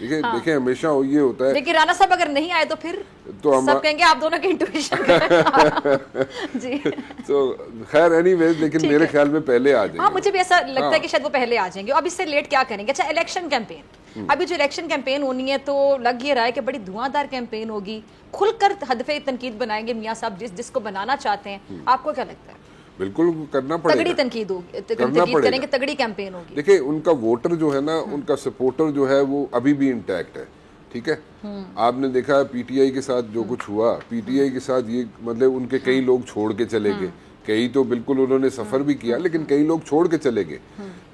دیکھیں ہمیشہ یہ ہوتا ہے, لیکن رانا صاحب اگر نہیں آئے تو پھر سب کہیں گے آپ دونوں کی انٹویشن. جی تو خیر اینی ویز, لیکن میرے خیال میں پہلے آ جائیں گے. ہاں مجھے بھی ایسا لگتا ہے کہ شاید وہ پہلے آ جائیں گے. اب اس سے لیٹ کیا کریں گے. اچھا الیکشن کیمپین, ابھی جو الیکشن کیمپین ہونی ہے تو لگ یہ رہا ہے کہ بڑی دھواں دار کیمپین ہوگی, کھل کر ہدف تنقید بنائیں گے میاں صاحب جس کو بنانا چاہتے ہیں. آپ کو کیا لگتا ہے؟ بالکل کرنا پڑے گا, تگڑی تنقید ہوگی, تنقید کریں گے, تگڑی کیمپین ہوگی. دیکھیں ان کا ووٹر جو ہے نا, ان کا سپورٹر جو ہے وہ ابھی بھی انٹیکٹ ہے. ٹھیک ہے, آپ نے دیکھا پی ٹی آئی کے ساتھ جو کچھ ہوا, پی ٹی آئی کے ساتھ یہ مطلب ان کے کئی لوگ چھوڑ کے چلے گئے, کئی تو بالکل انہوں نے سفر بھی کیا, لیکن کئی لوگ چھوڑ کے چلے گئے.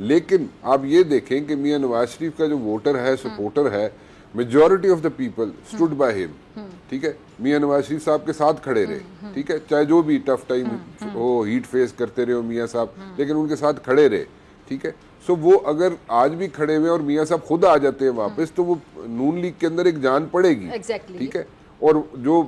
لیکن آپ یہ دیکھیں کہ میاں نواز شریف کا جو ووٹر ہے, سپورٹر ہے, majority of the people stood by ہم. ٹھیک ہے, میاں نواز شریف صاحب کے ساتھ کھڑے رہے. ٹھیک ہے, چاہے جو بھی ٹف ٹائم ہو, ہیٹ فیس کرتے رہے ہو میاں صاحب, لیکن ان کے ساتھ کھڑے رہے. ٹھیک ہے, سو وہ اگر آج بھی کھڑے ہوئے اور میاں صاحب خود آ جاتے ہیں واپس, تو وہ نون لیگ کے اندر ایک جان پڑے گی. ٹھیک ہے, اور جو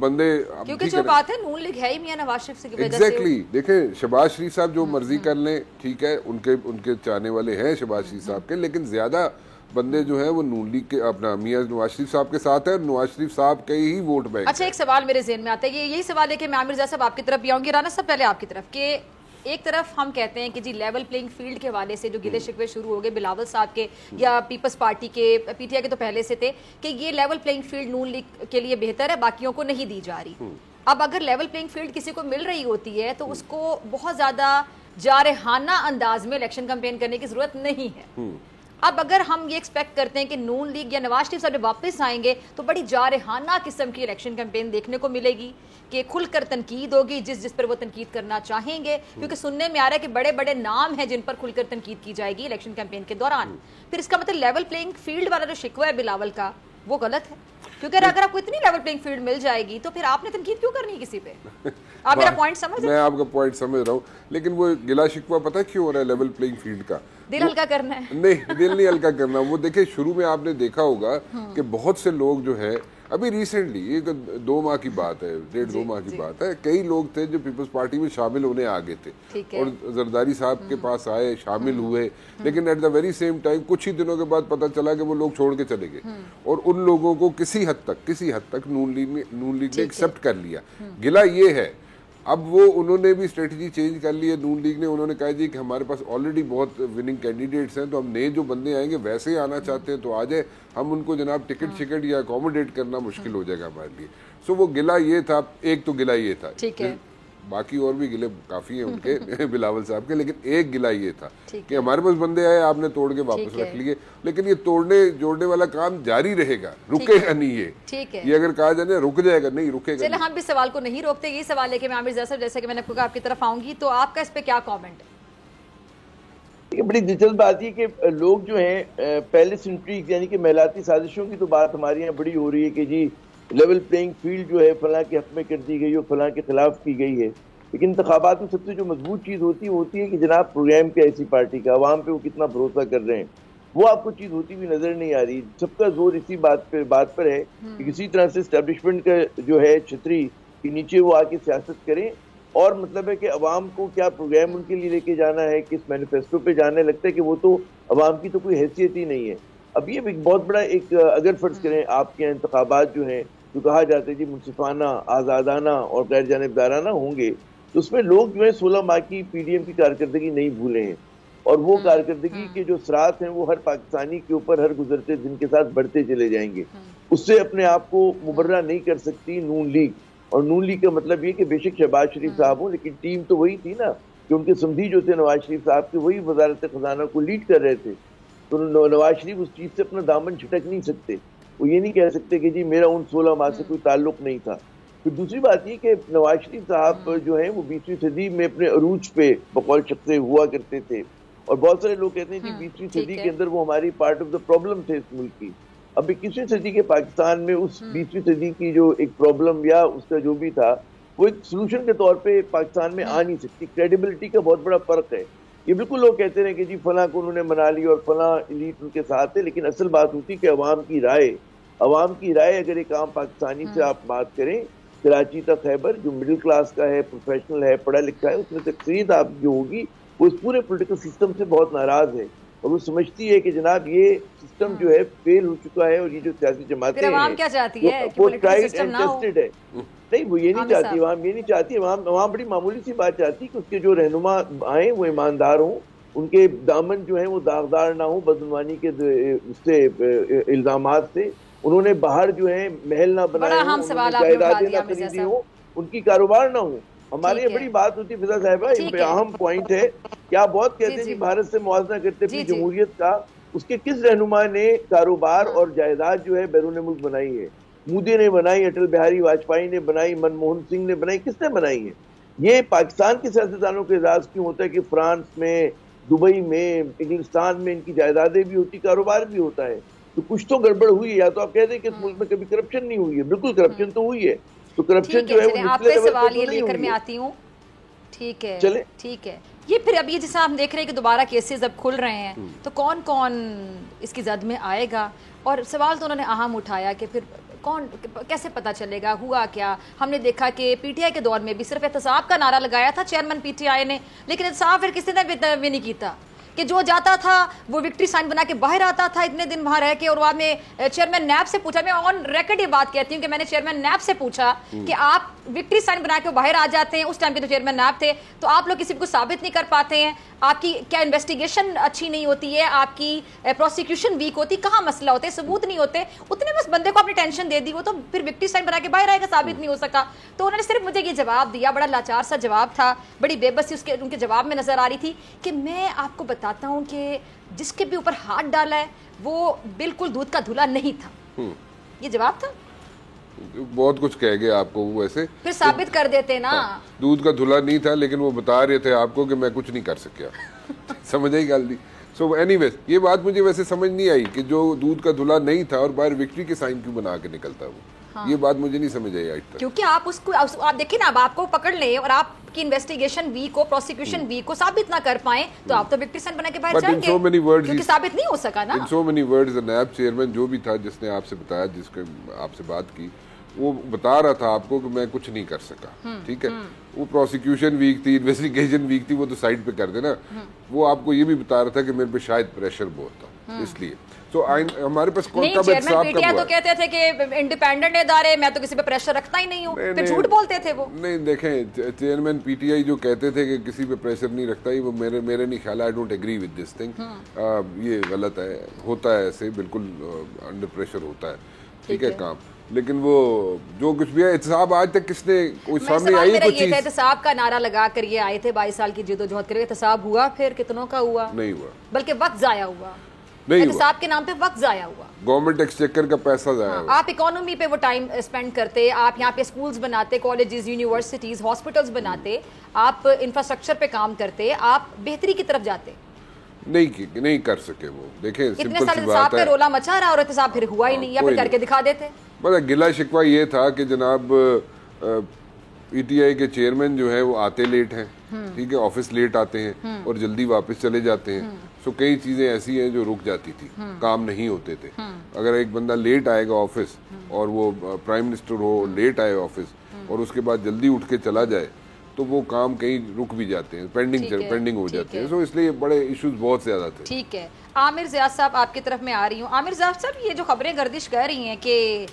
بندے, کیونکہ جو بات ہے نون لیگ ہے ہی میاں نواز شریف کی وجہ سے. ایگزیکٹلی, دیکھیں شہباز شریف صاحب جو مرضی کر لیں, ٹھیک ہے, ان کے چاہنے والے ہیں شہباز شریف صاحب کے, لیکن زیادہ بندے جو ہیں وہ نون لیگ کے اپنا میاں نواز شریف صاحب کے ساتھ ہے, نواز شریف صاحب کے ہی ووٹ بینک. اچھا ایک سوال میرے ذہن میں آتا ہے, یہی سوال ہے کہ میں عامر رضا صاحب آپ کی طرف بھی آؤں گی. رانا صاحب پہلے آپ کی طرف, کہ ایک طرف ہم کہتے ہیں کہ جی لیول پلینگ فیلڈ کے حوالے سے جو گلے شکوے شروع ہو گئے بلاول صاحب کے یا پیپلز پارٹی کے, پی ٹی آئی کے تو پہلے سے تھے, کہ یہ لیول پلینگ فیلڈ نون لیگ کے لیے بہتر ہے, باقیوں کو نہیں دی جا رہی. اب اگر لیول پلینگ فیلڈ کسی کو مل رہی ہوتی ہے تو اس کو بہت زیادہ جارحانہ انداز میں الیکشن کمپین کرنے کی ضرورت نہیں ہے. اب اگر ہم یہ ایکسپیکٹ کرتے ہیں کہ نون لیگ یا نواز شریف صاحب واپس آئیں گے تو بڑی جارحانہ قسم کی الیکشن کیمپین دیکھنے کو ملے گی, کہ کھل کر تنقید ہوگی جس پر وہ تنقید کرنا چاہیں گے, کیونکہ سننے میں آ رہا ہے کہ بڑے بڑے نام ہیں جن پر کھل کر تنقید کی جائے گی الیکشن کیمپین کے دوران. پھر اس کا مطلب لیول پلینگ فیلڈ والا جو شکوہ ہے بلاول کا وہ غلط ہے, کیونکہ اگر آپ کو اتنی لیول پلینگ فیلڈ مل جائے گی تو پھر آپ نے تنقید کیوں کرنی ہے کسی پہ؟ آپ میرا پوائنٹ سمجھ رہے ہیں؟ میں آپ کا پوائنٹ سمجھ رہا ہوں, لیکن وہ گلا شکوہ پتہ کیوں ہو رہا ہے لیول پلینگ فیلڈ کا؟ دل ہلکا کرنا ہے. نہیں, دل نہیں ہلکا کرنا. وہ دیکھیں شروع میں آپ نے دیکھا ہوگا کہ بہت سے لوگ جو ہے ابھی ریسنٹلی, یہ 2 ماہ کی بات ہے, 1.5-2 ماہ کی بات ہے, کئی لوگ تھے جو پیپلز پارٹی میں شامل ہونے آگے تھے اور زرداری صاحب کے پاس آئے, شامل ہوئے, لیکن at the very same time کچھ ہی دنوں کے بعد پتہ چلا کہ وہ لوگ چھوڑ کے چلے گئے, اور ان لوگوں کو کسی حد تک نون لیگ نے ایکسیپٹ کر لیا. گلا یہ ہے, اب وہ انہوں نے بھی اسٹریٹجی چینج کر لی ہے نون لیگ نے. انہوں نے کہا جی کہ ہمارے پاس آلریڈی بہت وننگ کینڈیڈیٹس ہیں, تو ہم نئے جو بندے آئیں گے ویسے ہی آنا چاہتے ہیں تو آ جائے, ہم ان کو جناب ٹکٹ شکٹ یا اکوموڈیٹ کرنا مشکل ہو جائے گا ہمارے لیے. سو وہ گلا یہ تھا, ایک تو گلا یہ تھا, باقی اور بھی گلے کافی ہیں ان کے بلاول صاحب کے, لیکن ایک گلا یہ تھا کہ ہمارے پاس بندے آئے, آپ نے توڑ کے واپس رکھ لیے, لیکن یہ توڑنے جوڑنے والا کام جاری رہے گا, رکے گا نہیں. یہ اگر کہا جائے رک جائے گا, نہیں رکے گا. چلے ہم بھی سوال کو نہیں روکتے. یہی سوال ہے کہ میں عامر رضا صاحب, جیسے کہ میں نے آپ کی طرف آؤں گی, تو آپ کا اس پہ کیا کامنٹ ہے؟ بڑی دلچسپ بات یہ کہ لوگ جو ہیں پہلے سنٹریز یعنی کہ محلاتی سازشوں کی تو بات ہمارے یہاں بڑی ہو رہی ہے کہ جی لیول پلینگ فیلڈ جو ہے فلاں کے حق میں کر دی گئی اور فلاں کے خلاف کی گئی ہے. لیکن انتخابات میں سب سے جو مضبوط چیز ہوتی ہے کہ جناب پروگرام کیا ایسی پارٹی کا, عوام پہ وہ کتنا بھروسہ کر رہے ہیں, وہ آپ کو چیز ہوتی ہوئی نظر نہیں آ رہی. سب کا زور اسی بات پر ہے کہ کسی طرح سے اسٹیبلشمنٹ کا جو ہے چھتری کے نیچے وہ آ کے سیاست کریں, اور مطلب ہے کہ عوام کو کیا پروگرام ان کے لیے لے کے جانا ہے, کس مینیفیسٹو پہ جانا ہے. لگتا ہے کہ وہ تو عوام کی تو کوئی حیثیت ہی نہیں ہے. اب یہ ایک بہت بڑا اگر فرض کریں آپ کے انتخابات جو ہیں جو کہا جاتا ہے جی منصفانہ, آزادانہ اور غیر جانبدارانہ ہوں گے, تو اس میں لوگ جو ہے 16 ماہ کی پی ڈی ایم کی کارکردگی نہیں بھولے ہیں, اور وہ کارکردگی کے جو اثرات ہیں وہ ہر پاکستانی کے اوپر ہر گزرتے دن کے ساتھ بڑھتے چلے جائیں گے. اس سے اپنے آپ کو مبرہ نہیں کر سکتی نون لیگ. اور نون لیگ کا مطلب یہ کہ بے شک شہباز شریف صاحب ہوں, لیکن ٹیم تو وہی تھی نا, کہ ان کے سمدھی جو تھے نواز شریف صاحب کے, وہی وزارت خزانہ کو لیڈ کر رہے تھے. تو نواز شریف اس چیز سے اپنا دامن چھٹک نہیں سکتے. وہ یہ نہیں کہہ سکتے کہ جی میرا ان 16 ماہ سے کوئی تعلق نہیں تھا. پھر دوسری بات یہ کہ نواز شریف صاحب جو ہیں وہ 20ویں صدی میں اپنے عروج پہ بقول شخصے ہوا کرتے تھے, اور بہت سارے لوگ کہتے ہیں کہ 20ویں صدی کے اندر وہ ہماری پارٹ آف دا پرابلم تھے اس ملک کی. اب 21ویں صدی کے پاکستان میں اس 20ویں صدی کی جو ایک پرابلم یا اس کا جو بھی تھا وہ ایک سلوشن کے طور پہ پاکستان میں آ نہیں سکتی. کریڈیبلٹی کا بہت بڑا فرق ہے. یہ بالکل لوگ کہتے ہیں کہ جی فلاں کو انہوں نے منا لی اور فلاں ایلیٹ ان کے ساتھ ہے, لیکن اصل بات ہوتی کہ عوام کی رائے اگر ایک عام پاکستانی سے آپ بات کریں کراچی تا خیبر جو مڈل کلاس کا ہے, پروفیشنل ہے, پڑھا لکھا ہے, اس میں اکثریت آپ جو ہوگی وہ اس پورے پولیٹیکل سسٹم سے بہت ناراض ہے. اور وہ سمجھتی ہے کہ جناب یہ سسٹم جو ہے فیل ہو چکا ہے اور یہ جو سیاسی جماعتیں عوام کیا چاہتی ہے وہ ٹرائیڈ اینڈ ٹیسٹڈ ہے. نہیں وہ یہ نہیں چاہتی, عوام یہ نہیں چاہتی. عوام بڑی معمولی سی بات چاہتی کہ اس کے جو رہنما آئیں وہ ایماندار ہوں, ان کے دامن جو ہیں وہ داغدار نہ ہوں بدعنوانی کے اس سے الزامات سے. انہوں نے باہر جو ہے محل نہ بنائے ہوں, جائیدادیں نہ خریدی ہوں, ان کی کاروبار نہ ہوں. ہمارے یہ بڑی بات ہوتی ہے فضا صاحبہ, اہم پوائنٹ ہے کہ آپ بہت کہتے ہیں کہ بھارت سے موازنہ کرتے اپنی جمہوریت کا, اس کے کس رہنما نے کاروبار اور جائیداد جو ہے بیرون ملک بنائی ہے؟ مودی نے بنائی, اٹل بہاری واجپئی نے بنائی, منموہن سنگھ نے بنائی, کس نے بنائی ہے؟ یہ پاکستان کے سیاستدانوں کے اعزاز کیوں ہوتا ہے کہ فرانس میں, دبئی میں, انگلستان میں ان کی جائیدادیں بھی ہوتی, کاروبار بھی ہوتا ہے. تو کچھ تو گڑبڑ ہوئی ہے. یا تو آپ کہہ دیں کہ اس ملک میں کبھی کرپشن نہیں ہوئی ہے, بالکل کرپشن تو ہوئی ہے. تو کرپشن جو ہے وہ آپ پہ سوال یہ لے کر میں آتی ہوں. ٹھیک ہے, ٹھیک ہے. یہ پھر اب یہ جیسا ہم دیکھ رہے ہیں کہ دوبارہ کیسز اب کھل رہے ہیں, تو کون کون اس کی زد میں آئے گا؟ اور سوال تو انہوں نے اہم اٹھایا کہ پھر کون, کیسے پتا چلے گا ہوا کیا؟ ہم نے دیکھا کہ پی ٹی آئی کے دور میں بھی صرف احتساب کا نعرہ لگایا تھا چیئرمین پی ٹی آئی نے, لیکن احتساب پھر کسی نے بھی نہیں کیتا, کہ جو جاتا تھا وہ وکٹری سائن بنا کے باہر آتا تھا اتنے دن وہاں رہ کے. اور بعد میں چیئرمین نیب سے پوچھا, میں آن ریکارڈ یہ بات کہتی ہوں کہ میں نے چیئرمین نیب سے پوچھا کہ آپ وکٹری سائن بنا کے باہر آ جاتے ہیں, اس ٹائم کے تو چیئرمین نیب تھے, تو آپ لوگ کسی کو ثابت نہیں کر پاتے ہیں, آپ کی کیا انویسٹیگیشن اچھی نہیں ہوتی ہے, آپ کی پروسیکیوشن ویک ہوتی, کہاں مسئلہ ہوتے, ثبوت نہیں ہوتے, اتنے بس بندے کو اپنی ٹینشن دے دی, وہ تو پھر وکٹری سائن بنا کے باہر آئے گا, ثابت نہیں ہو سکا. تو انہوں نے صرف مجھے یہ جواب دیا, بڑا لاچار سا جواب تھا, بڑی بے بسی ان کے جواب میں نظر آ رہی تھی, کہ میں آپ کو بتاتا ہوں کہ جس کے بھی اوپر ہاتھ ڈالا ہے وہ بالکل دودھ کا دھلا نہیں تھا. یہ جواب تھا. بہت کچھ کہہ گئے آپ کو, ویسے پھر ثابت کر دیتے نا. دودھ کا دھلا نہیں تھا, لیکن وہ بتا رہے تھے آپ کو کہ میں کچھ نہیں کر سکیا. سمجھ آئی گل دی. سو اینی ویز یہ بات مجھے ویسے سمجھ نہیں آئی کہ جو دودھ کا دھلا نہیں تھا اور باہر وکٹری کے سائن کیوں بنا کے نکلتا وہ, یہ بات مجھے نہیں سمجھ آئی آج تک. کیونکہ آپ اس کو آپ دیکھیں نا, اب آپ کو پکڑ لیں اور آپ کی انویسٹیگیشن ویک کو, پروسیکیوشن ویک کو ثابت نہ کر پائیں, تو آپ تو وکٹری سائن بنا کے باہر جائیں گے, کیونکہ ثابت نہیں ہو سکا نا. In so many words NAB chairman جو بھی تھا جس نے آپ سے بتایا, جس کے آپ سے بات کی, وہ بتا رہا تھا آپ کو کہ میں کچھ نہیں کر سکا. ٹھیک ہے, وہ پروسیکیوشن ویک تھی, انویسٹیگیشن ویک تھی, وہ تو سائڈ پہ کر دینا. وہ آپ کو یہ بھی بتا رہا تھا کہ میرے پہ شاید پریشر بہت تھا, اس لیے. تو ہمارے پاس کون کا چیئرمین پی ٹی آئی تو کہتے تھے کہ انڈیپینڈنٹ ادارے, میں تو کسی پہ پریشر رکھتا ہی نہیں ہوں, پھر جھوٹ بولتے تھے وہ. نہیں دیکھیں, چیئرمین پی ٹی آئی جو کہتے تھے کہ کسی پہ پریشر نہیں رکھتا ہی, وہ میرے نہیں خیال, I don't agree with this thing. یہ غلط ہے, ہوتا ہے ایسے, بالکل انڈر پریشر ہوتا ہے. ٹھیک ہے کام, لیکن وہ جو کچھ بھی ہے, احتساب آج تک کس نے کوئی سامنے آئی کوئی چیز؟ احتساب کا نعرہ لگا کر یہ آئے تھے, 22 سال کی جدوجہد کر کے احتساب ہوا, پھر کتنوں کا ہوا؟ نہیں ہوا, بلکہ وقت ضائع ہوا. نہیں ہوا, احتساب کے نام پہ وقت ضائع ہوا, گورنمنٹ ایکسچیکر کا پیسہ ضائع ہوا. آپ اکانومی پہ وہ ٹائم اسپینڈ کرتے, آپ یہاں پہ اسکولز بناتے, کالجز, یونیورسٹیز, ہاسپٹلز بناتے, آپ انفراسٹرکچر پہ کام کرتے, آپ بہتری کی طرف جاتے. نہیں کر سکے وہ. دیکھیں اتنے سال احتساب پہ رولا مچا رہا اور احتساب پھر ہوا ہی نہیں, یا پھر کر کے دکھا دیتے. بس گلا شکوہ یہ تھا کہ جناب پی ٹی آئی کے چیئرمین جو ہے وہ آتے لیٹ ہیں, ٹھیک ہے, آفس لیٹ آتے ہیں اور جلدی واپس چلے جاتے ہیں. سو کئی چیزیں ایسی ہیں جو رک جاتی تھی, کام نہیں ہوتے تھے. اگر ایک بندہ لیٹ آئے گا آفس, اور وہ پرائم منسٹر ہو, لیٹ آئے آفس اور اس کے بعد جلدی اٹھ کے چلا جائے, تو وہ کام کہیں رک بھی جاتے ہیں, پینڈنگ ہو جاتے ہیں. سو اس لیے بڑے ایشوز بہت زیادہ تھے. ٹھیک ہے, عامر زیاد صاحب آپ کی طرف میں آ رہی ہوں. عامر زیاد صاحب, یہ جو خبریں گردش کر رہی ہیں کہ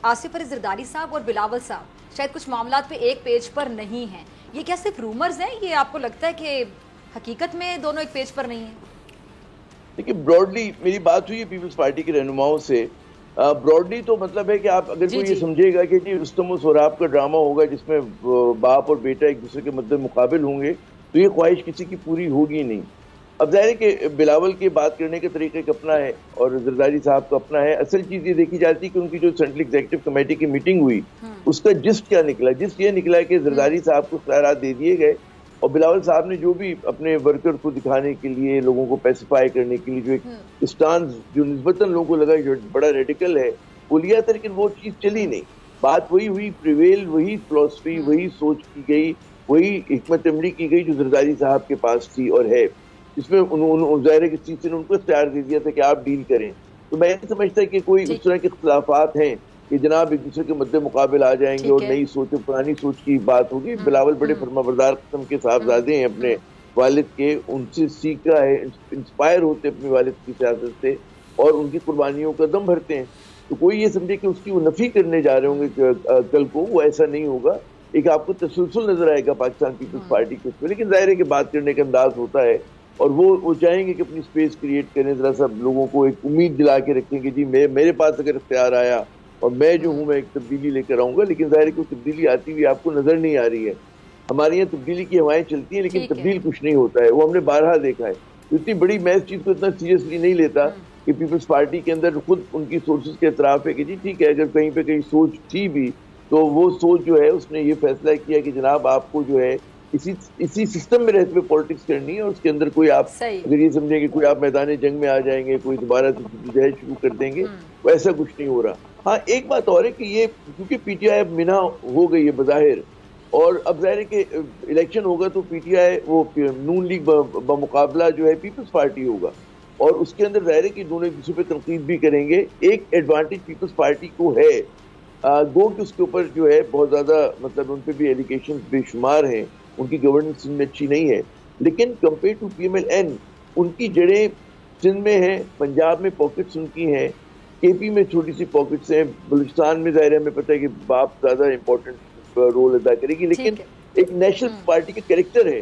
آصف علی زرداری صاحب اور بلاول صاحب شاید کچھ معاملات پہ ایک پیج پر نہیں ہیں, یہ کیا صرف رومرز ہیں؟ یہ آپ کو لگتا ہے کہ حقیقت میں دونوں ایک پیج پر نہیں ہیں؟ دیکھیے, براڈلی میری بات ہوئی ہے پیپلز پارٹی کے رہنماؤں سے. براڈلی تو مطلب ہے کہ آپ اگر کوئی یہ سمجھے گا کہ جی رستم و سہراب کا ڈرامہ ہوگا جس میں باپ اور بیٹا ایک دوسرے کے مد مقابل ہوں گے, تو یہ خواہش کسی کی پوری ہوگی نہیں. اب ظاہر ہے کہ بلاول کے بات کرنے کے طریقے کا اپنا ہے اور زرداری صاحب کا اپنا ہے. اصل چیز یہ دیکھی جاتی ہے کہ ان کی جو سینٹرل ایگزیکٹو کمیٹی کی میٹنگ ہوئی, اس کا جسٹ کیا نکلا. جسٹ یہ نکلا کہ زرداری صاحب کو اختیارات دے دیے گئے, اور بلاول صاحب نے جو بھی اپنے ورکر کو دکھانے کے لیے, لوگوں کو پیسیفائی کرنے کے لیے جو ایک اسٹانس جو نسبتاً لوگوں کو لگا جو بڑا ریڈیکل ہے, وہ لیا تھا, لیکن وہ چیز چلی نہیں. بات وہی ہوئی, پریویل وہی فلسفی, وہی سوچ کی گئی, وہی حکمت عملی کی گئی جو زرداری صاحب کے پاس تھی اور ہے, جس میں ظاہر کس چیز سے ان کو اختیار دے دیا تھا کہ آپ ڈیل کریں. تو میں نہیں سمجھتا کہ کوئی اس طرح کے اختلافات ہیں کہ جناب ایک دوسرے کے مد مقابل آ جائیں گے اور نئی سوچ, پرانی سوچ کی بات ہوگی. بلاول بڑے فرما بردار قسم کے صاحبزادے ہیں اپنے والد کے، ان سے سیکھا ہے، انسپائر ہوتے اپنے والد کی سیاست سے اور ان کی قربانیوں کا دم بھرتے ہیں. تو کوئی یہ سمجھے کہ اس کی وہ نفی کرنے جا رہے ہوں گے کل کو، وہ ایسا نہیں ہوگا. ایک آپ کو تسلسل نظر آئے گا پاکستان پیپلز پارٹی کے اس میں، لیکن ظاہر ہے کہ بات کرنے کا انداز ہوتا ہے اور وہ چاہیں گے کہ اپنی سپیس کریٹ کریں، ذرا سا لوگوں کو ایک امید دلا کے رکھیں کہ جی میرے پاس اگر اختیار آیا اور میں جو ہوں میں ایک تبدیلی لے کر آؤں گا. لیکن ظاہر ہے کہ وہ تبدیلی آتی ہوئی آپ کو نظر نہیں آ رہی ہے. ہمارے یہاں تبدیلی کی ہوائیں چلتی ہیں لیکن تبدیل کچھ نہیں ہوتا ہے، وہ ہم نے بارہا دیکھا ہے. اتنی بڑی میں اس چیز کو اتنا سیریسلی نہیں لیتا کہ پیپلز پارٹی کے اندر خود ان کی سورسز کے اعتراف ہے کہ جی ٹھیک ہے، اگر کہیں پہ کہیں سوچ تھی بھی تو وہ سوچ جو ہے اس نے یہ فیصلہ کیا کہ جناب آپ کو جو ہے اسی سسٹم میں رہتے ہوئے پالیٹکس کرنی ہے اور اس کے اندر کوئی آپ اگر یہ سمجھیں کہ کوئی آپ میدان جنگ میں آ جائیں گے، کوئی دوبارہ سے جہاد شروع کر دیں گے، ویسا کچھ نہیں ہو رہا. ہاں ایک بات اور ہے کہ یہ کیونکہ پی ٹی آئی اب منع ہو گئی ہے بظاہر، اور اب ظاہر ہے کہ الیکشن ہوگا تو پی ٹی آئی وہ نون لیگ بمقابلہ جو ہے پیپلز پارٹی ہوگا اور اس کے اندر ظاہر ہے کہ دونوں ایک دوسرے پہ تنقید بھی کریں گے. ایک ایڈوانٹیج پیپلز پارٹی کو ہے گو کہ اس کے اوپر جو ہے بہت زیادہ مطلب ان پہ بھی ایلیگیشن بے شمار ہیں، ان کی گورننس سندھ میں اچھی نہیں ہے، لیکن compare to P M L N ان کی جڑیں سندھ میں ہیں، پنجاب میں پاکٹس ان کی ہیں، کے پی میں چھوٹی سی پاکٹس ہیں، بلوچستان میں ظاہر ہے ہمیں پتہ ہے کہ باپ زیادہ امپورٹنٹ رول ادا کرے گی، لیکن ایک نیشنل پارٹی کا کریکٹر ہے.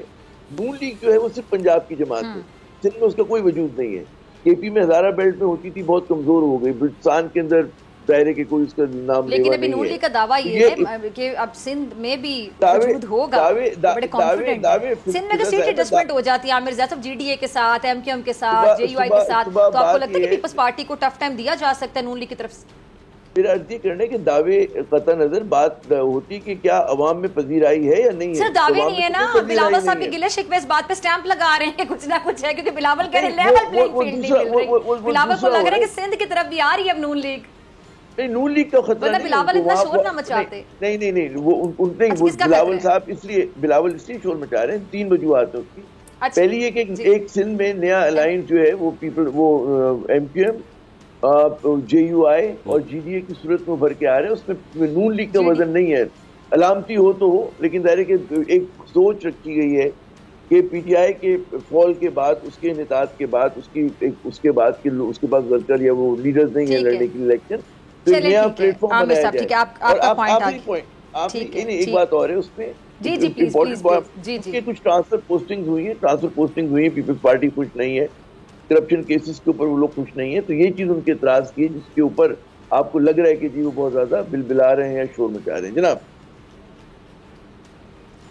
نون لیگ جو ہے وہ صرف پنجاب کی جماعت ہے، سندھ میں اس کا کوئی وجود نہیں ہے. کے پی میں ہزارہ بیلٹ میں ہوتی تھی، بہت کمزور ہو گئی. بلوچستان کے اندر دائرے کے کوئی اس کا نام لیکن ابھی نون لیگ کا دعویٰ یہ ہے کہ اب سندھ میں بھی وجود ہوگا، بڑے کانفیڈنٹ ہیں. سندھ میں اگر سیٹ ایڈجسٹمنٹ ہو جاتی ہے عامر زیاد صاحب جی ڈی اے کے ساتھ، ایم کیو ایم کے ساتھ، جے یو آئی کے ساتھ، تو آپ کو لگتا ہے کہ پیپلز پارٹی کو ٹف ٹائم دیا جا سکتا ہے نون لیگ کی طرف سے؟ میرا عرض یہ کرنے کہ دعوے قطع نظر بات ہوتی کہ کیا عوام میں پذیرائی ہے یا نہیں ہے. صرف دعوے نہیں ہے نا، بلاول صاحب کے گلے شکوے اس بات پہ سٹیمپ لگا رہے ہیں کچھ نہ کچھ ہے، کیونکہ بلاول کہہ رہے ہیں لیول پلینگ فیلڈ نہیں مل رہی. بلاول کو لگ رہا ہے کہ سندھ کی طرف بھی آ رہی ہے اب نون لیگ. نہیں نون لیگ کا خطرہ نہیں، بلاول اتنا شور نہ مچاتے. نہیں وہ بلاول صاحب اس لیے شور مچا رہے ہیں. 3 وجوہات ہیں اس کی. پہلی یہ کہ ایک سندھ میں نیا الائنس جو ہے وہ M Q M, J U I اور جی ڈی اے کی صورت میں بھر کے آ رہے ہیں. اس میں نون لیگ کا وزن نہیں ہے، علامتی ہو تو ہو، لیکن ظاہر ہے کہ ایک سوچ رکھی گئی ہے کہ پی ٹی آئی کے فال کے بعد، اس کے انعطاف کے بعد، اس کے بعد اس کے پاس ورکر یا وہ لیڈرز نہیں ہیں لڑنے کے لیے الیکشن، تو نیا پلیٹ فارم بنایا جائے. اور ایک بات اور ہے اس میں کچھ ٹرانسفر پوسٹنگ ہوئی ہیں، پیپلز پارٹی خوش نہیں ہے، کرپشن کیسز کے اوپر وہ لوگ خوش نہیں ہیں. تو یہ چیز ان کے اعتراض کی ہے جس کے اوپر آپ کو لگ رہا ہے کہ جی وہ بہت زیادہ بلبلا رہے ہیں یا شور مچا رہے ہیں. جناب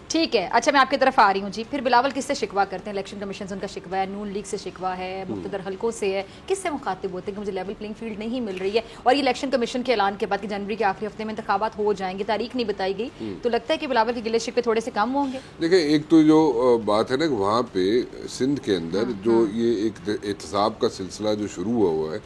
ٹھیک ہے، اچھا میں آپ کی طرف آ رہی ہوں جی. پھر بلاول کس سے شکوہ کرتے ہیں؟ الیکشن کمیشن سے ان کا شکوہ ہے، نون لیگ سے شکوہ ہے، مقتدر حلقوں سے ہے، کس سے مخاطب ہوتے ہیں کہ مجھے لیول پلینگ فیلڈ نہیں مل رہی ہے؟ اور یہ الیکشن کمیشن کے اعلان کے بعد کہ جنوری کے آخری ہفتے میں انتخابات ہو جائیں گے، تاریخ نہیں بتائی گئی، تو لگتا ہے کہ بلاول کے گلے شکوے تھوڑے سے کم ہوں گے؟ دیکھیں ایک تو جو بات ہے نا کہ وہاں پہ سندھ کے اندر جو یہ ایک احتساب کا سلسلہ جو شروع ہوا ہے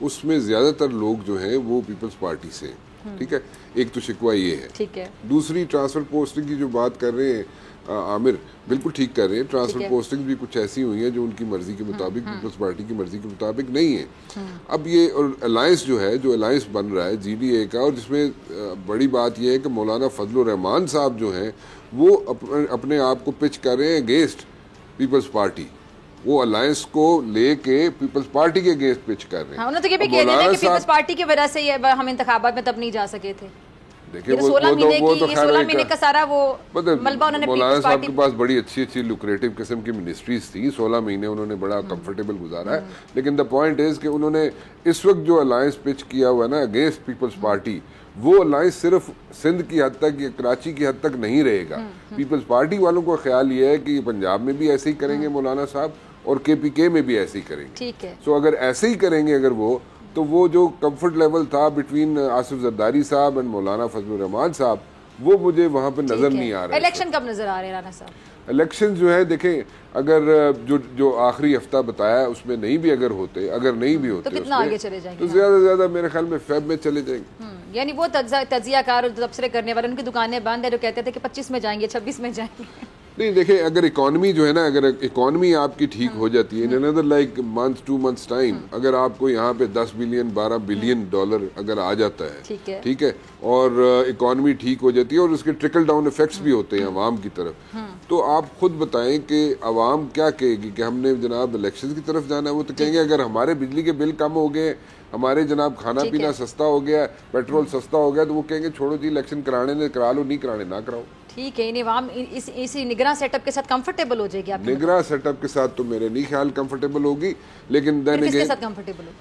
اس میں زیادہ تر لوگ جو ہیں وہ پیپلز پارٹی سے ہیں. ٹھیک ہے، ایک تو شکوہ یہ ہے. ٹھیک ہے. دوسری ٹرانسفر پوسٹنگ کی جو بات کر رہے ہیں عامر، بالکل ٹھیک کر رہے ہیں. ٹرانسفر پوسٹنگ بھی کچھ ایسی ہوئی ہیں جو ان کی مرضی کے مطابق، پیپلز پارٹی کی مرضی کے مطابق نہیں ہے. اب یہ الائنس جو ہے، جو الائنس بن رہا ہے جی ڈی اے کا، اور جس میں بڑی بات یہ ہے کہ مولانا فضل الرحمان صاحب جو ہیں وہ اپنے آپ کو پچ کر رہے ہیں اگینسٹ پیپلز پارٹی. وہ الائنس کو لے کے پیپلز پارٹی کے اگینسٹ پچ کر رہے ہیں. انہوں نے تو یہ بھی کہہ دیا کہ پیپلز پارٹی کی وجہ سے ہم انتخابات میں تب نہیں جا سکے تھے. دیکھیں وہ تو مہینے کا سارا وہ ملبہ انہوں نے مولانا صاحب کے پاس بڑی اچھی لوکریٹو قسم کی منسٹریز تھی. 16 مہینے انہوں نے بڑا کمفرٹیبل گزارا ہے. لیکن دا پوائنٹ از کہ انہوں نے اس وقت جو الائنس پچ کیا ہوا ہے نا اگینسٹ پیپلز پارٹی، وہ الائنس صرف سندھ کی حد تک یا کراچی کی حد تک نہیں رہے گا. پیپلز پارٹی والوں کو خیال یہ ہے کہ پنجاب میں بھی ایسے ہی کریں گے مولانا صاحب، اور کے پی کے میں بھی ایسے ہی کریں گے. ٹھیک ہے. سو اگر ایسے ہی کریں گے اگر وہ، تو وہ جو کمفرٹ لیول تھا بٹوین آصف زرداری صاحب اینڈ مولانا فضل الرحمان صاحب، وہ مجھے وہاں پہ نظر نہیں آ رہا ہے. الیکشن کب نظر آ رہے ہیں رانا صاحب؟ الیکشن جو ہے دیکھیں، اگر جو آخری ہفتہ بتایا اس میں نہیں بھی اگر نہیں بھی ہوتے تو کتنا آگے چلے جائیں گے؟ تو زیادہ سے زیادہ میرے خیال میں فیب میں چلے جائیں گے. یعنی وہ تجزیہ کار اور تبصرے کرنے والے ان کی دکانیں بند ہیں جو کہتے تھے کہ 25 میں جائیں گے، 26 میں جائیں گے. نہیں دیکھیں اگر اکانومی جو ہے نا, اگر اکانومی آپ کی ٹھیک ہو جاتی ہے ان another like month 2 months time, اگر آپ کو یہاں پہ 10 بلین 12 بلین ڈالر اگر آ جاتا ہے, ٹھیک ہے, اور اکانومی ٹھیک ہو جاتی ہے اور اس کے ٹرکل ڈاؤن ایفیکٹس بھی ہوتے ہیں عوام کی طرف, تو آپ خود بتائیں کہ عوام کیا کہے گی کہ ہم نے جناب الیکشن کی طرف جانا ہے. وہ تو کہیں گے اگر ہمارے بجلی کے بل کم ہو گئے, ہمارے جناب کھانا پینا سستا ہو گیا, پیٹرول سستا ہو گیا, تو وہ کہیں گے چھوڑو جی الیکشن کرانے نے کرا لو, نہیں کرانے نہ کراؤ. ٹھیک ہے, یعنی عوام اسی نگراں سیٹ اپ کے ساتھ کمفرٹیبل ہو جائے گی. نگراں سیٹ اپ کے ساتھ تو میرے نہیں خیال کمفرٹیبل ہوگی, لیکن کس کے ساتھ کمفرٹیبل ہو؟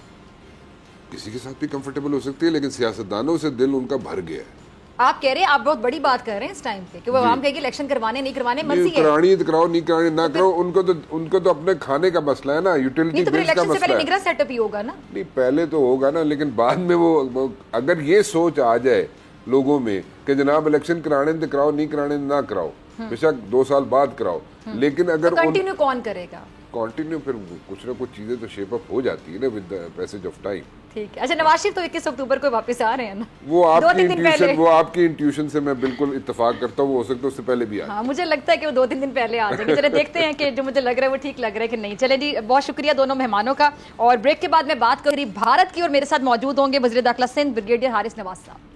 کسی کے ساتھ بھی کمفرٹیبل ہو سکتی ہے, لیکن سیاستدانوں سے دل ان کا بھر گیا ہے. آپ کہہ رہے ہیں, آپ بہت بڑی بات کر رہے ہیں اس ٹائم پہ کہ وہ عوام کہے گی الیکشن کروانے نہیں کروانے مرضی ہے, کرانی تو کراؤ, نہیں کرانی نہ کرو. ان کو تو اپنے کھانے کا مسئلہ ہے نا, یوٹیلٹی بلز کا مسئلہ ہے. نگراں سیٹ اپ ہی ہوگا نا. نہیں پہلے تو ہوگا نا, لیکن بعد میں وہ اگر یہ سوچ آ جائے لوگوں میں کہ جناب الیکشن کرانے تو کراؤ, نہیں کرانے نہ کراؤ, بے شک 2 سال بعد کراؤ, لیکن اگر کنٹینیو کون کرے گا؟ کنٹینیو پھر کچھ نہ کچھ چیزیں تو شیپ اپ ہو جاتی ہے نا ود پیسج آف ٹائم. ٹھیک ہے. اچھا نواز شریف تو 21 اکتوبر کو واپس آ رہے ہیں نا, وہ آپ کی انٹیوشن سے میں بالکل اتفاق کرتا ہوں, وہ ہو سکتا ہے اس سے پہلے بھی آ جائے. ہاں مجھے لگتا ہے کہ وہ 2-3 دن پہلے آ جائیں گے. چلے دیکھتے ہیں کہ جو مجھے لگ رہا ہے وہ ٹھیک لگ رہا ہے کہ نہیں. چلے جی, بہت شکریہ دونوں مہمانوں کا. اور بریک کے بعد میں بات کروں بھارت کی, اور میرے ساتھ موجود ہوں گے وزیر داخلہ سندھ بریگیڈیئر حارث نواز صاحب.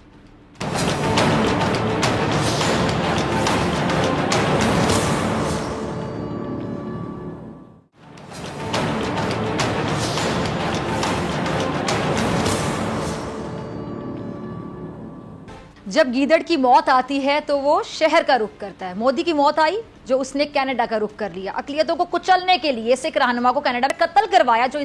جب گیدڑ کی موت آتی ہے تو وہ شہر کا رخ کرتا ہے. مودی کی موت آئی جو اس نے کینیڈا کا رخ کر لیا. اقلیتوں کو کچلنے کے لیے سکھ رہنما کو کینیڈا میں قتل کروایا, جو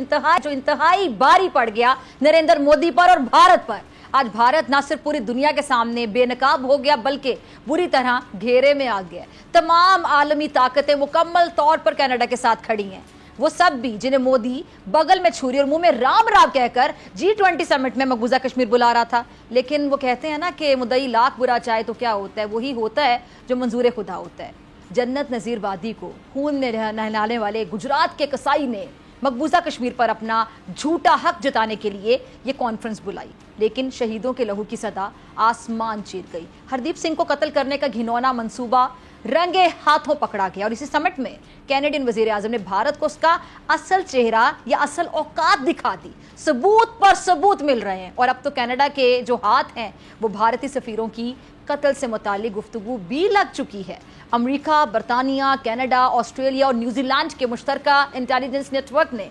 انتہائی باری پڑ گیا نریندر مودی پر اور بھارت پر. آج بھارت نہ صرف پوری دنیا کے سامنے بے نقاب ہو گیا بلکہ بری طرح گھیرے میں آ گیا. تمام عالمی طاقتیں مکمل طور پر کینیڈا کے ساتھ کھڑی ہیں. وہ سب بھی جنہیں مودی بغل میں چھری اور منہ میں رام رام کہہ کر G20 سمٹ میں مقبوضہ کشمیر بلا رہا تھا. لیکن وہ کہتے ہیں نا کہ مدعی لاکھ برا چاہے تو کیا ہوتا ہے, وہی ہوتا ہے جو منظور خدا ہوتا ہے. جنت نظیر وادی کو خون میں نہلانے والے گجرات کے قصائی نے مقبوضہ کشمیر پر اپنا جھوٹا حق جتانے کے لیے یہ کانفرنس بلائی, لیکن شہیدوں کے لہو کی صدا آسمان چیر گئی. ہردیپ سنگھ کو قتل کرنے کا گھنونا منصوبہ رنگے ہاتھوں پکڑا گیا, اور اسی سمٹ میں کینیڈین وزیر اعظم نے بھارت کو اس کا اصل چہرہ یا اصل اوقات دکھا دی. ثبوت پر ثبوت مل رہے ہیں, اور اب تو کینیڈا کے جو ہاتھ ہیں وہ بھارتی سفیروں کی قتل سے متعلق گفتگو بھی لگ چکی ہے. امریکہ, برطانیہ, کینیڈا, آسٹریلیا اور نیوزی لینڈ کے مشترکہ انٹیلیجنس نیٹ ورک نے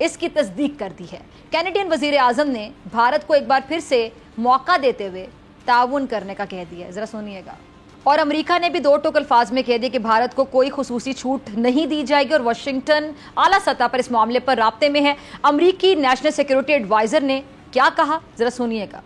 اس کی تصدیق کر دی ہے. کینیڈین وزیر اعظم نے بھارت کو ایک بار پھر سے موقع دیتے ہوئے تعاون کرنے کا کہہ دیا ہے. ذرا سنیے گا. اور امریکہ نے بھی 2 ٹوک الفاظ میں کہہ دیا کہ بھارت کو کوئی خصوصی چھوٹ نہیں دی جائے گی, اور واشنگٹن اعلیٰ سطح پر اس معاملے پر رابطے میں ہے. امریکی نیشنل سیکیورٹی ایڈوائزر نے کیا کہا, ذرا سنیے گا.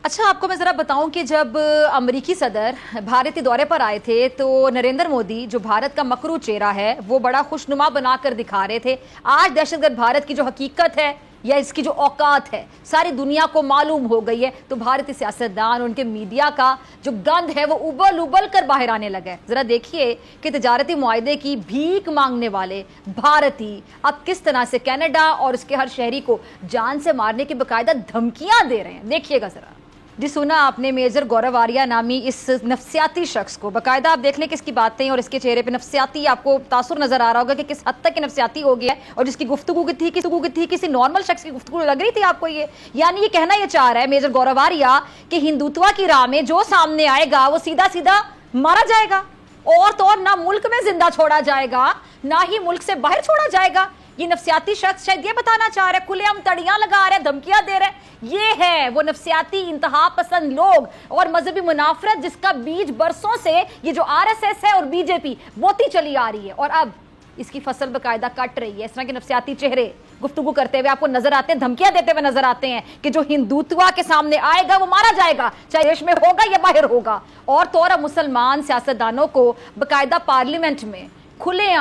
اچھا آپ کو میں ذرا بتاؤں کہ جب امریکی صدر بھارتی دورے پر آئے تھے تو نریندر مودی جو بھارت کا مکرو چہرہ ہے وہ بڑا خوشنما بنا کر دکھا رہے تھے. آج دہشت گرد بھارت کی جو حقیقت ہے یا اس کی جو اوقات ہے ساری دنیا کو معلوم ہو گئی ہے, تو بھارتی سیاستدان اور ان کے میڈیا کا جو گند ہے وہ ابل کر باہر آنے لگا ہے. ذرا دیکھیے کہ تجارتی معاہدے کی بھیک مانگنے والے بھارتی اب کس طرح سے کینیڈا اور اس کے ہر شہری کو جان سے مارنے کی باقاعدہ دھمکیاں دے رہے ہیں. دیکھیے گا ذرا. جی سنا آپ نے میجر گورو آریہ نامی اس نفسیاتی شخص کو, باقاعدہ آپ دیکھ لیں کس کی باتیں اور اس کے چہرے پہ نفسیاتی آپ کو تاثر نظر آ رہا ہوگا کہ کس حد تک نفسیاتی ہو گیا ہے, اور جس کی گفتگو کی تھی کسی نارمل شخص کی گفتگو لگ رہی تھی آپ کو. یہ یعنی یہ کہنا یہ چاہ رہا ہے میجر گورو آریہ کہ ہندوتوا کی راہ میں جو سامنے آئے گا وہ سیدھا مارا جائے گا, اور تو اور نہ ملک میں زندہ چھوڑا جائے گا نہ ہی ملک سے باہر چھوڑا جائے گا. یہ نفسیاتی شخص شاید یہ بتانا چاہ رہے, کھلے ہم تڑیاں لگا رہے, دھمکیاں دے رہے. یہ ہے وہ نفسیاتی انتہا پسند لوگ اور مذہبی منافرت جس کا بیج برسوں سے یہ جو RSS ہے اور BJP بوتی چلی آ رہی ہے, اور اب اس کی فصل باقاعدہ کٹ رہی ہے. اس طرح کے نفسیاتی چہرے گفتگو کرتے ہوئے آپ کو نظر آتے ہیں, دھمکیاں دیتے ہوئے نظر آتے ہیں کہ جو ہندوتوا کے سامنے آئے گا وہ مارا جائے گا, چاہے دیش میں ہوگا یا باہر ہوگا. اور تو اور مسلمان سیاستدانوں کو باقاعدہ پارلیمنٹ میں کھلے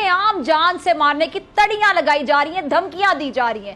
عام جان سے مارنے کی تڑیاں لگائی جا رہی ہیں, دھمکیاں دی جا رہی ہیں.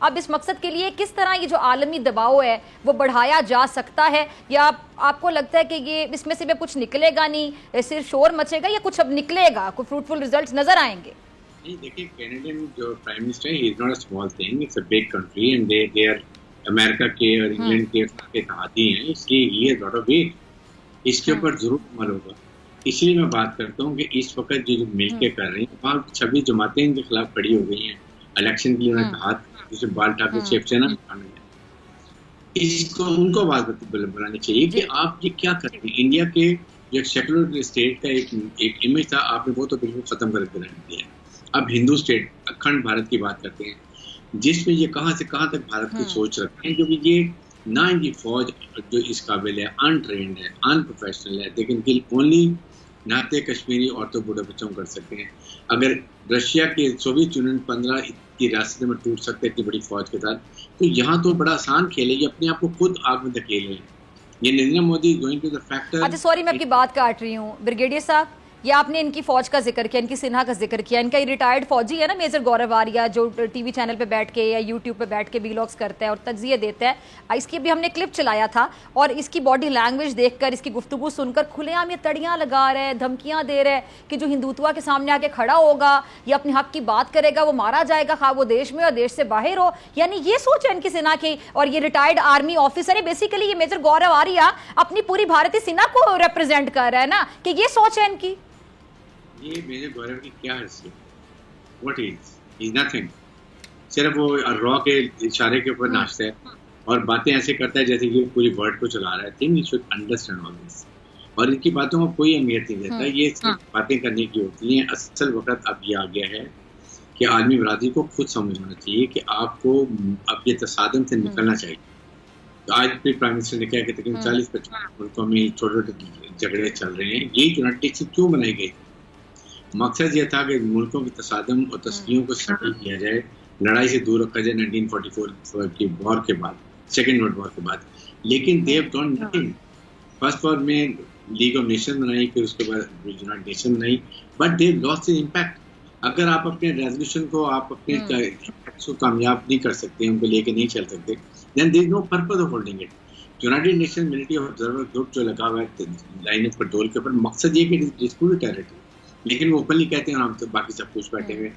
اب اس مقصد کے لیے کس طرح یہ جو عالمی دباؤ ہے وہ بڑھایا جا سکتا ہے، یا آپ کو لگتا ہے کہ یہ اس میں سے بھی کچھ نکلے گا نہیں، صرف شور مچے گا، یا کچھ اب نکلے گا، کوئی فروٹفل ریزلٹس نظر آئیں گے؟ نہیں دیکھیں، کینیڈین جو پرائم منسٹر ہے، he is not a small thing, it's a big country and they are America کے اور انگلینڈ کے اتحادی ہیں، اس لیے یہ لاٹ آف ویٹ اس کے اوپر ضرور عمل ہوگا. اس لیے میں بات کرتا ہوں کہ اس وقت جو مل کے کر رہے ہیں، وہاں 26 جماعتیں ان کے خلاف کھڑی ہو گئی ہیں الیکشن کے لیے، انہوں نے کہا جسے بال ٹھاکرے شیو سینا اس کو ان کو آواز بنانی چاہیے کہ آپ یہ کیا کرتے ہیں. انڈیا کے جو ایک سیکولر اسٹیٹ کا ایک امیج تھا، آپ نے وہ تو بالکل ختم کر کے رکھ دیا. اب ہندو اسٹیٹ اکھنڈ بھارت کی بات کرتے ہیں، جس میں یہ کہاں سے کہاں تک بھارت کی سوچ رکھتے ہیں، کیونکہ یہ نہ ان کی فوج جو اس قابل ہے، انٹرینڈ ہے، ان پروفیشنل ہے، لیکن اونلی ناطے کشمیری عورتوں بوڑھے بچوں کر سکتے ہیں. اگر رشیا کے سوویت یونین 15 کی ریاستوں میں ٹوٹ سکتے اتنی بڑی فوج کے ساتھ، تو یہاں تو بڑا آسان کھیل ہے، یہ اپنے آپ کو خود آگ میں دھکیلے ہیں. یہ Narendra Modi going to the factor. اچھا سوری میں آپ کی بات کاٹ رہی ہوں بریگیڈیئر صاحب، یہ آپ نے ان کی فوج کا ذکر کیا، ان کی سنہا کا ذکر کیا، ان کا یہ ریٹائرڈ فوجی ہے نا میجر گورو آریہ، جو ٹی وی چینل پہ بیٹھ کے یا یوٹیوب پہ بیٹھ کے ویلاگس کرتا ہے اور تجزیے دیتا ہے. اس کی بھی ہم نے کلپ چلایا تھا، اور اس کی باڈی لینگویج دیکھ کر، اس کی گفتگو سن کر کھلے عام یہ تڑیاں لگا رہے ہیں، دھمکیاں دے رہے ہیں کہ جو ہندوتوا کے سامنے آ کے کھڑا ہوگا یا اپنے حق کی بات کرے گا وہ مارا جائے گا، خواہ وہ دیش میں اور دیش سے باہر ہو. یعنی یہ سوچ ہے ان کی سنہا کی، اور یہ ریٹائرڈ آرمی آفیسر ہے بیسیکلی. یہ میجر گورو آریہ اپنی پوری بھارتی سنہا کو ریپرزینٹ کر رہا ہے نا، کہ یہ سوچ ہے ان کی. یہ میرے گورو کی کیا حیثیت؟ What is nothing. صرف وہ را کے اشارے کے اوپر ناچتا ہے اور باتیں ایسے کرتا ہے جیسے کہ پوری ورلڈ کو چلا رہا ہے. Think you should understand all this. اور ان کی باتوں کو کوئی اہمیت نہیں دیتا، یہ صرف باتیں کرنے کی ہوتی ہیں. اصل وقت اب یہ آ گیا ہے کہ عالمی برادری کو خود سمجھنا چاہیے کہ آپ کو اب یہ تصادم سے نکلنا چاہیے. آج بھی پرائم منسٹر نے کہا کہ تقریباً 40-50 ملکوں میں چھوٹے چھوٹے جھگڑے چل رہے ہیں. یہ یونائٹڈ نیشن کیوں بنائی گئی؟ مقصد یہ تھا کہ ملکوں کی تصادم اور تسکیوں کو سیٹل کیا جائے، لڑائی سے دور رکھا جائے 1944 کی وار کے بعد، سیکنڈ ورلڈ وار کے بعد. لیکن they have done nothing. First war میں لیگ آف نیشن بنائی، پھر اس کے بعد یونائٹڈ نیشن بنائی، but they have lost the impact. اگر آپ اپنے ریزولوشن کو آپ اپنے کو کامیاب نہیں کر سکتے، ان کو لے کے نہیں چل سکتے، then there is no purpose of holding it. United nation military observer group جو لگا ہوا ہے لائن آف کنٹرول کے اوپر، مقصد یہ کہ ڈسپیوٹڈ ٹیریٹری، لیکن وہ اوپنلی کہتے ہیں اور ہم تو باقی سب کچھ بیٹھے ہوئے.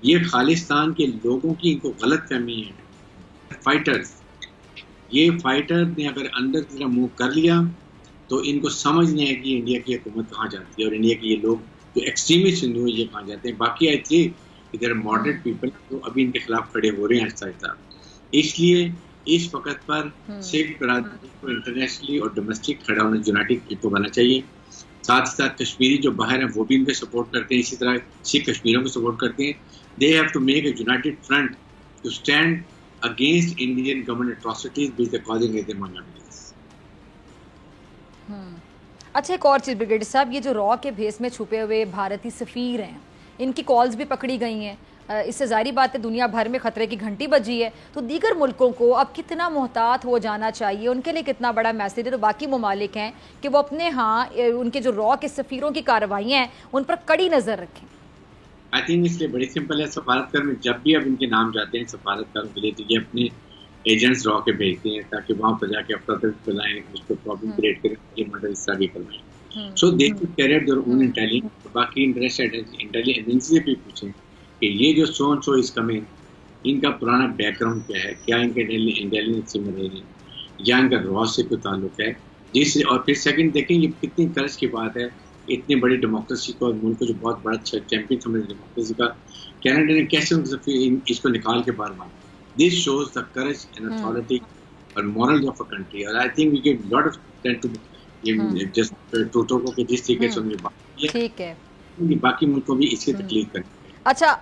یہ خالصتان کے لوگوں کی ان کو غلط فہمی ہے. فائٹرز، یہ فائٹر نے اگر اندر کی طرح موو کر لیا تو ان کو سمجھ نہیں ہے کہ انڈیا کی حکومت کہاں جاتی ہے، اور انڈیا کے یہ لوگ جو ایکسٹریمسٹ ہندو ہیں یہ کہاں جاتے ہیں. باقی آئی تھے ادھر ماڈریٹ پیپل جو ابھی ان کے خلاف کھڑے ہو رہے ہیں آہستہ آہستہ. اس لیے اس وقت پر سکھ برادری کو انٹرنیشنلی اور ڈومیسٹک کھڑا ہونا یونائٹڈ کو بننا چاہیے. ساتھ ہی ساتھ کشمیری جو باہر ہیں وہ بھی ان کو سپورٹ کرتے ہیں، اسی طرح سکھ کشمیریوں کو سپورٹ کرتے ہیں. They have to make a united front to stand against Indian government atrocities which they causing as a minorities. اچھا ایک اور چیز بریگیڈیئر صاحب، یہ جو را کے بھیس میں چھپے ہوئے بھارتی سفیر ہیں، ان کی کالز بھی پکڑی گئی ہیں. اس سے ظاہری بات ہے دنیا بھر میں خطرے کی گھنٹی بجی ہے. تو دیگر ملکوں کو اب کتنا محتاط ہو جانا چاہیے، ان کے لیے کتنا بڑا میسیج ہے تو باقی ممالک ہیں کہ وہ اپنے ہاں ان کے جو را کے سفیروں کی کارروائیاں ہیں ان پر کڑی نظر رکھیں؟ آئی تھنک اس لیے بڑی سمپل ہے. سفارتکار میں جب بھی اب ان کے نام جاتے ہیں سفارتکاروں کے لیے، تو یہ اپنے ایجنٹس را کے بھیجتے ہیں تاکہ وہاں پر جا کے افراتفری پھیلائیں، اس کو پرابلم کریٹ کریں، یہ مرڈر اس طرح بھی کروائیں. So they should carry out their own intelligence. باقی انٹرنیشنل ایجنسی سے بھی پوچھیں کہ یہ جو سو اس کمنگ، ان کا پرانا بیک گراؤنڈ کیا ہے، کیا ان کے انٹیلیجنس سے میں رہے ہیں یا ان کا را سے کوئی تعلق ہے. جس اور پھر سیکنڈ دیکھیں یہ کتنی کرج کی بات ہے، اتنی بڑی ڈیموکریسی کو اور ملک کو جو بہت بڑا چیمپئن سمجھے ڈیموکریسی کا، کینیڈا نے کیسے اس کو نکال کے بار بار. This shows the courage and authority اور مورل آف اے کنٹری. اور I think we gave lot of time to just ٹوٹو کو کہ جس طریقے سے انہوں نے بات کی ہے، ٹھیک ہے، باقی ملکوں بھی اس کی تکلیف کریں. اچھا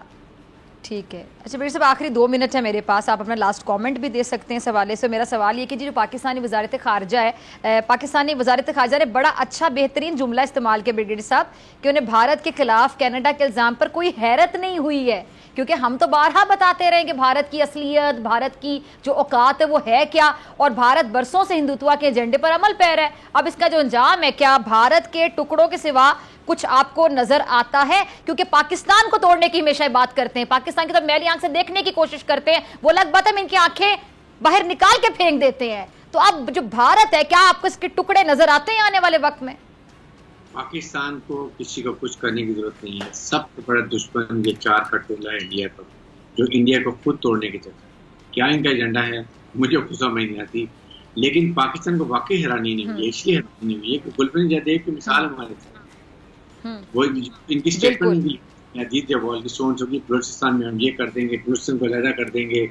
ٹھیک ہے. اچھا میرے صاحب آخری 2 منٹ ہے میرے پاس، آپ اپنا لاسٹ کامنٹ بھی دے سکتے ہیں اس حوالے سے. میرا سوال یہ کہ جو پاکستانی وزارت خارجہ ہے، پاکستانی وزارت خارجہ نے بڑا اچھا بہترین جملہ استعمال کیا بریگیڈیئر صاحب کہ انہیں بھارت کے خلاف کینیڈا کے الزام پر کوئی حیرت نہیں ہوئی ہے، کیونکہ ہم تو بارہا بتاتے رہے کہ بھارت کی اصلیت، بھارت کی جو اوقات ہے وہ ہے کیا، اور بھارت برسوں سے ہندوتوا کے ایجنڈے پر عمل پیرا ہے. اب اس کا جو انجام ہے، کیا بھارت کے ٹکڑوں کے سوا کچھ آپ کو نظر آتا ہے؟ کیونکہ پاکستان کو توڑنے کی ہمیشہ بات کرتے ہیں, پاکستان کی تو میلی آنکھ سے دیکھنے کی کوشش کرتے ہیں, وہ لگ بات ہم ان کی آنکھیں باہر نکال کے پھینک دیتے ہیں. تو اب جو بھارت ہے, کیا آپ کو اس کے ٹکڑے نظر آتے ہیں آنے والے وقت میں؟ پاکستان کو کسی کو کچھ کرنے کی ضرورت نہیں ہے. سب سے بڑا دشمن یہ 4 کا ٹولہ ہے انڈیا کا, جو انڈیا کو خود توڑنے کی چکر. کیا ان کا ایجنڈا ہے مجھے کچھ سمجھ نہیں آتی, لیکن پاکستان کو واقعی حیرانی نہیں ہوئی ہے. اس لیے حیرانی نہیں ہوئی ہے کہ گلبن جادیو کی مثال ہمارے تھے, وہ ان کی اسٹیٹمنٹ دی اجیت ڈوبھال کی سوچ ہوگی بلوچستان میں ہم یہ کر دیں گے, بلوچستان کو علیحدہ کر دیں گے,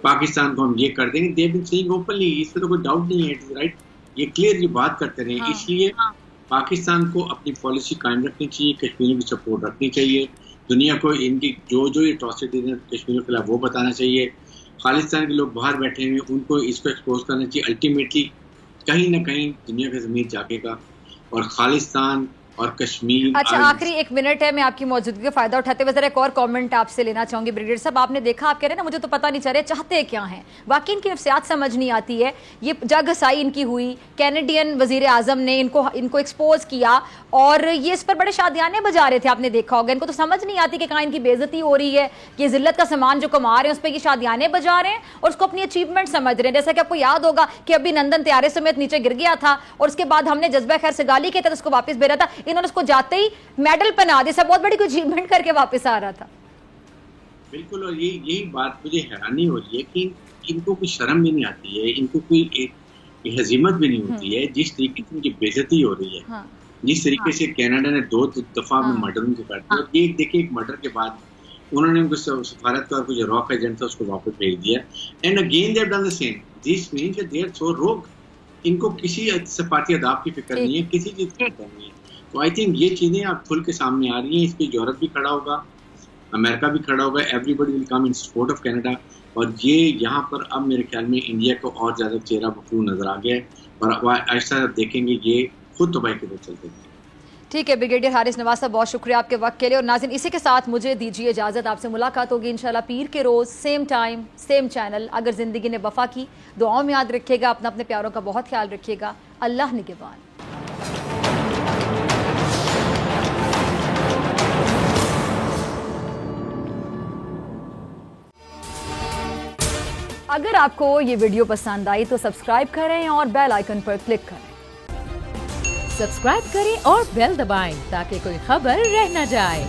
پاکستان کو ہم یہ کر دیں گے. دے بن سیئنگ اوپنلی, اس پہ تو کوئی ڈاؤٹ نہیں ہے, رائٹ, یہ کلیئر یہ بات کرتے رہے. اس لیے پاکستان کو اپنی پالیسی قائم رکھنی چاہیے, کشمیریوں کی سپورٹ رکھنی چاہیے, دنیا کو ان کی جو یہ اٹراسٹیز ہیں کشمیریوں کے خلاف وہ بتانا چاہیے. خالصتان کے لوگ باہر بیٹھے ہوئے ان کو اس کو ایکسپوز کرنا چاہیے. الٹیمیٹلی کہیں نہ کہیں دنیا کا ضمیر جاگے گا اور خالصتان اور کشمیر. اچھا, آخری 1 منٹ ہے, میں آپ کی موجودگی کا فائدہ اٹھاتے ہوئے ذرا ایک اور کامنٹ آپ سے لینا چاہوں گی. بریگیڈیئر صاحب, آپ نے دیکھا, آپ کہہ رہے ہیں نا مجھے تو پتہ نہیں چل رہا چاہتے کیا ہیں, واقعی ان کی نفسیات سمجھ نہیں آتی ہے. یہ جگ ہسائی ان کی ہوئی, کینیڈین وزیر اعظم نے ان کو ایکسپوز کیا, اور یہ اس پر بڑے شادیانے بجا رہے تھے, آپ نے دیکھا ہوگا. ان کو تو سمجھ نہیں آتی کہ کہاں ان کی بے عزتی ہو رہی ہے, کہ ذلت کا سامان جو کما رہے ہیں اس پہ یہ شادیانے بجا رہے ہیں اور اس کو اپنی اچیومنٹ سمجھ رہے ہیں. جیسا کہ آپ کو یاد ہوگا کہ ابھی نندن طیارے سمیت نیچے گر گیا تھا, اور اس کے بعد ہم نے جذبہ خیر سگالی کے تحت اس کو واپس بھیجا تھا. انہوں نے اس کو جاتے ہی میڈل پہنا دیا, سب بہت بڑی کوئی اچیومنٹ کر کے واپس آ رہا تھا. بالکل, اور یہی بات مجھے حیرانی ہو رہی ہے کہ ان کو کوئی شرم بھی نہیں آتی ہے, ان کو کوئی ہزیمت بھی نہیں ہوتی ہے. جس طریقے سے ان کی بے عزتی ہو رہی ہے, جس طریقے سے کینیڈا نے 2 دفعہ میں مرڈر ان کے کر دیا, اور ایک دیکھیں ایک مرڈر کے بعد انہوں نے ان کو سفارت کا جو راک ایجنٹ تھا اس کو واپس بھیج دیا. And again they have done the same. This means کہ دے آر سو روگ. ان کو کسی سفارتی آداب کی فکر نہیں ہے, کسی چیز کی فکر نہیں ہے. تو آئی تھنک یہ چیزیں اب کھل کے سامنے آ رہی ہیں. اس پہ یورپ بھی کھڑا ہوگا, امریکہ بھی کھڑا ہوگا, everybody will come in support of Canada. اور یہ یہاں پر اب میرے خیال میں انڈیا کو اور زیادہ چہرہ مخلوع نظر آ گیا ہے, اور ایسا دیکھیں گے یہ خود تباہی کی طرف چلتے ہیں. ٹھیک ہے بریگیڈیئر حارث نواز صاحب, بہت شکریہ آپ کے وقت کے لیے. اور ناظرین, اسی کے ساتھ مجھے دیجیے اجازت, آپ سے ملاقات ہوگی انشاءاللہ پیر کے روز, سیم ٹائم سیم چینل. اگر زندگی نے وفا کی, دعاؤں میں یاد رکھیے گا, اپنے پیاروں کا بہت خیال رکھیے گا. اللہ نگہبان. اگر آپ کو یہ ویڈیو پسند آئی تو سبسکرائب کریں اور بیل آئیکن پر کلک کریں. سبسکرائب کریں اور بیل دبائیں تاکہ کوئی خبر رہ نہ جائے.